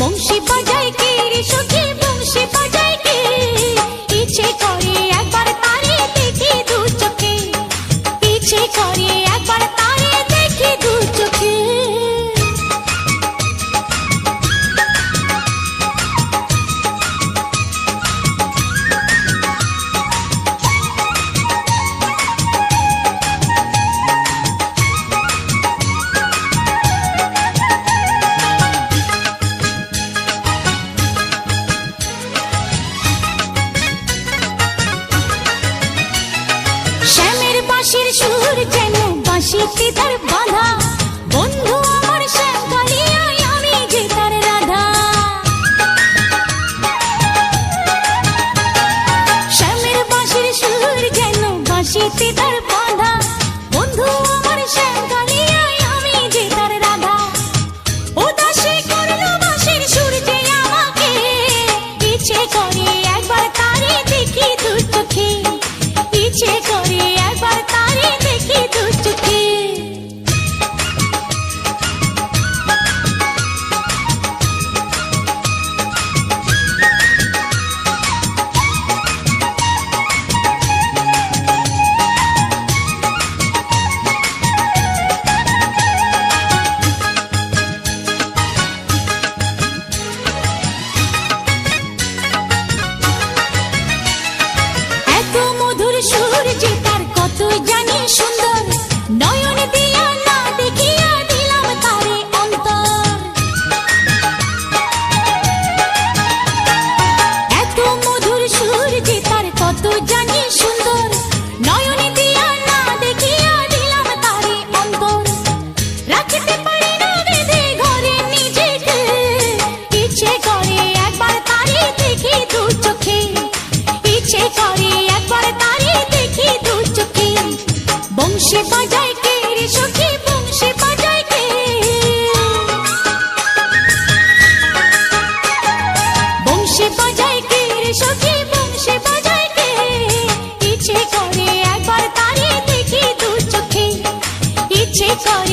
বংশী বাজায় কে রে সখী বংশী বাজায় কে ইচ্ছে করে একবার তারে দেখি দু চোখে ইচ্ছে করে একবার তারে দেখি দু চোখে শ্যামের বাঁশির সুর যেন বাঁশিতে তার বাঁধা বন্ধু আমার শ্যাম কালিয়ায় আমি যে তার রাধা শ্যামের বাঁশির সুর যেন বাঁশিতে তার বাঁধা বন্ধু আমার শ্যাম কালিয়ায় আমি যে তার রাধা উদাসী করলো বাঁশির সুর যে আমাকে ইচ্ছে করে একবার তারে দেখি দু চোখে ইচ্ছে করে একবার তারে দেখি দু চোখে এত মধুর সুর যে তার কত জানি সুন্দর নয়ন দিয়া না দেখিয়া দিলাম তারে অন্তর এত মধুর সুর যে তার কত জানি সুন্দর নয়ন দিয়া না দেখিয়া দিলাম তারে অন্তর রাখতে পারি না বেঁধে ঘরে নিজেকে ইচ্ছে করে একবার তারে দেখি দু চোখে ইচ্ছে করে একবার তারে দেখি দু চোখে বংশী বাজায় কে রে সখী বংশী বাজায় কে বংশী বাজায় কে রে সখী বংশী বাজায় কে ইচ্ছে করে একবার তারে দেখি দু চোখে ইচ্ছে করে